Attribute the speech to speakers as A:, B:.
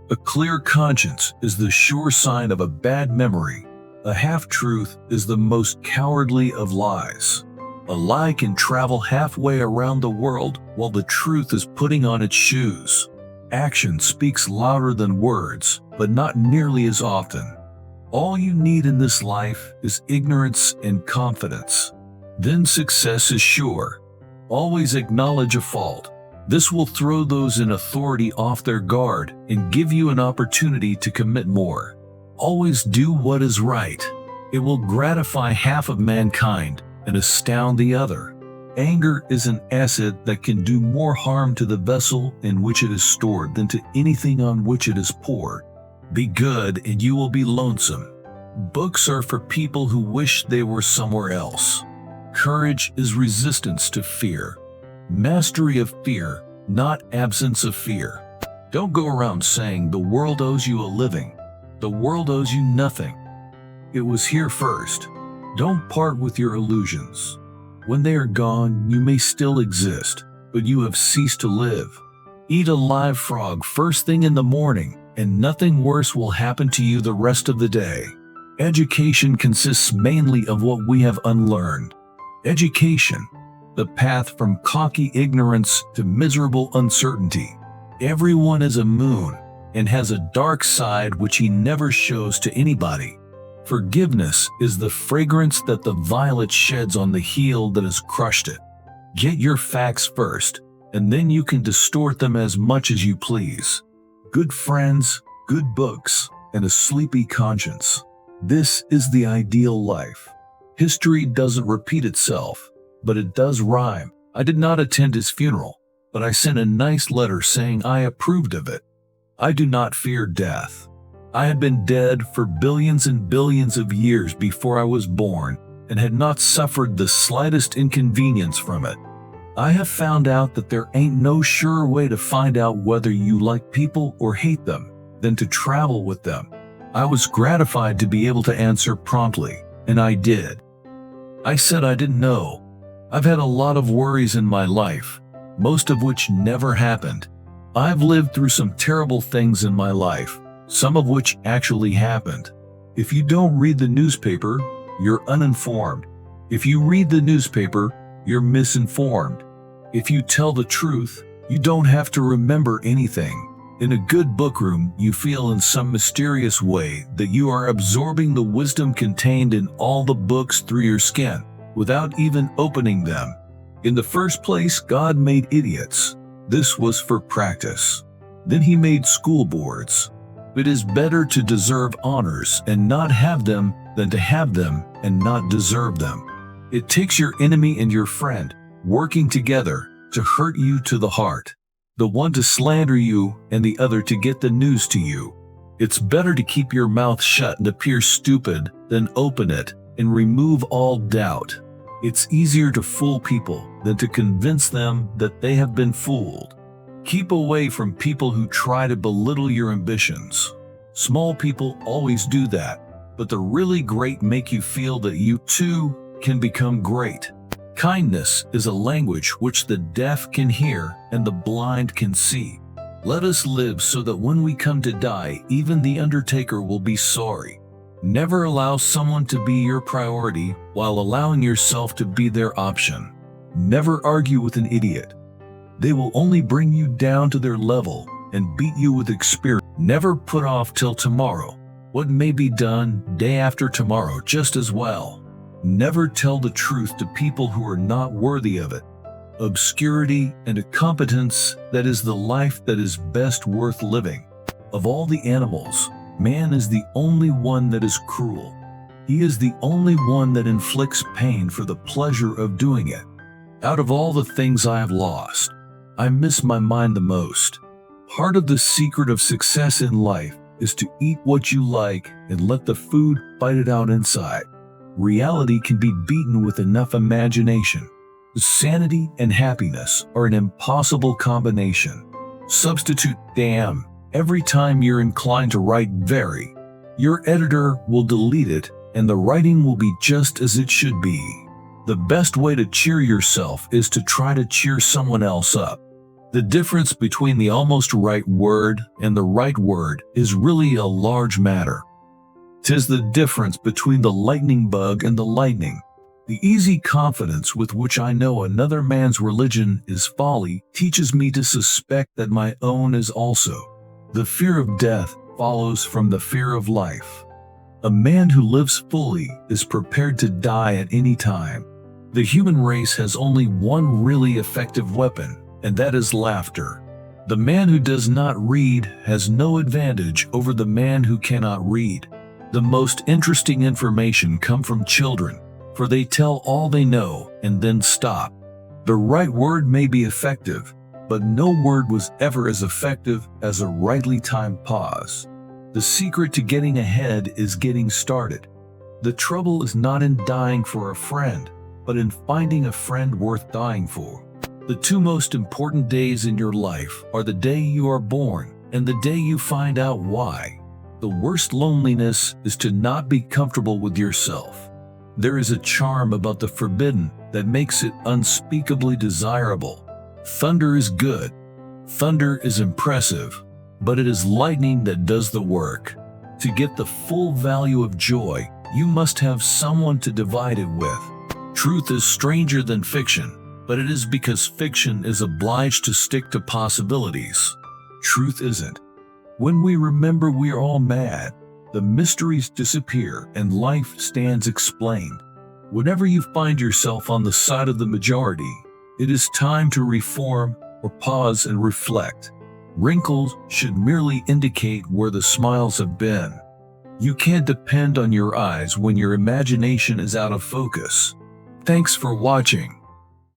A: A clear conscience is the sure sign of a bad memory. A half-truth is the most cowardly of lies. A lie can travel halfway around the world while the truth is putting on its shoes. Action speaks louder than words, but not nearly as often. All you need in this life is ignorance and confidence. Then success is sure. Always acknowledge a fault. This will throw those in authority off their guard and give you an opportunity to commit more. Always do what is right. It will gratify half of mankind and astound the other. Anger is an acid that can do more harm to the vessel in which it is stored than to anything on which it is poured. Be good and you will be lonesome. Books are for people who wish they were somewhere else. Courage is resistance to fear. Mastery of fear, not absence of fear. Don't go around saying the world owes you a living. The world owes you nothing. It was here first. Don't part with your illusions. When they are gone, you may still exist, but you have ceased to live. Eat a live frog first thing in the morning, and nothing worse will happen to you the rest of the day. Education consists mainly of what we have unlearned. Education, the path from cocky ignorance to miserable uncertainty. Everyone is a moon and has a dark side which he never shows to anybody. Forgiveness is the fragrance that the violet sheds on the heel that has crushed it. Get your facts first, and then you can distort them as much as you please. Good friends, good books, and a sleepy conscience. This is the ideal life. History doesn't repeat itself, but it does rhyme. I did not attend his funeral, but I sent a nice letter saying I approved of it. I do not fear death. I had been dead for billions and billions of years before I was born and had not suffered the slightest inconvenience from it. I have found out that there ain't no surer way to find out whether you like people or hate them than to travel with them. I was gratified to be able to answer promptly, and I did. I said I didn't know. I've had a lot of worries in my life, most of which never happened. I've lived through some terrible things in my life, some of which actually happened. If you don't read the newspaper, you're uninformed. If you read the newspaper, you're misinformed. If you tell the truth, you don't have to remember anything. In a good bookroom, you feel in some mysterious way that you are absorbing the wisdom contained in all the books through your skin, without even opening them. In the first place, God made idiots. This was for practice. Then he made school boards. It is better to deserve honors and not have them than to have them and not deserve them. It takes your enemy and your friend working together to hurt you to the heart. The one to slander you and the other to get the news to you. It's better to keep your mouth shut and appear stupid than open it and remove all doubt. It's easier to fool people than to convince them that they have been fooled. Keep away from people who try to belittle your ambitions. Small people always do that, but the really great make you feel that you too can become great. Kindness is a language which the deaf can hear and the blind can see. Let us live so that when we come to die, even the undertaker will be sorry. Never allow someone to be your priority while allowing yourself to be their option. Never argue with an idiot. They will only bring you down to their level and beat you with experience. Never put off till tomorrow what may be done day after tomorrow just as well. Never tell the truth to people who are not worthy of it. Obscurity and incompetence, that is the life that is best worth living. Of all the animals, man is the only one that is cruel. He is the only one that inflicts pain for the pleasure of doing it. Out of all the things I have lost, I miss my mind the most. Part of the secret of success in life is to eat what you like and let the food fight it out inside. Reality can be beaten with enough imagination. Sanity and happiness are an impossible combination. Substitute damn every time you're inclined to write very. Your editor will delete it and the writing will be just as it should be. The best way to cheer yourself is to try to cheer someone else up. The difference between the almost right word and the right word is really a large matter. 'Tis the difference between the lightning bug and the lightning. The easy confidence with which I know another man's religion is folly teaches me to suspect that my own is also. The fear of death follows from the fear of life. A man who lives fully is prepared to die at any time. The human race has only one really effective weapon, and that is laughter. The man who does not read has no advantage over the man who cannot read. The most interesting information come from children, for they tell all they know and then stop. The right word may be effective, but no word was ever as effective as a rightly timed pause. The secret to getting ahead is getting started. The trouble is not in dying for a friend, but in finding a friend worth dying for. The two most important days in your life are the day you are born and the day you find out why. The worst loneliness is to not be comfortable with yourself. There is a charm about the forbidden that makes it unspeakably desirable. Thunder is good. Thunder is impressive, but it is lightning that does the work. To get the full value of joy, you must have someone to divide it with. Truth is stranger than fiction, but it is because fiction is obliged to stick to possibilities. Truth isn't. When we remember we are all mad, the mysteries disappear and life stands explained. Whenever you find yourself on the side of the majority, it is time to reform or pause and reflect. Wrinkles should merely indicate where the smiles have been. You can't depend on your eyes when your imagination is out of focus. Thanks for watching.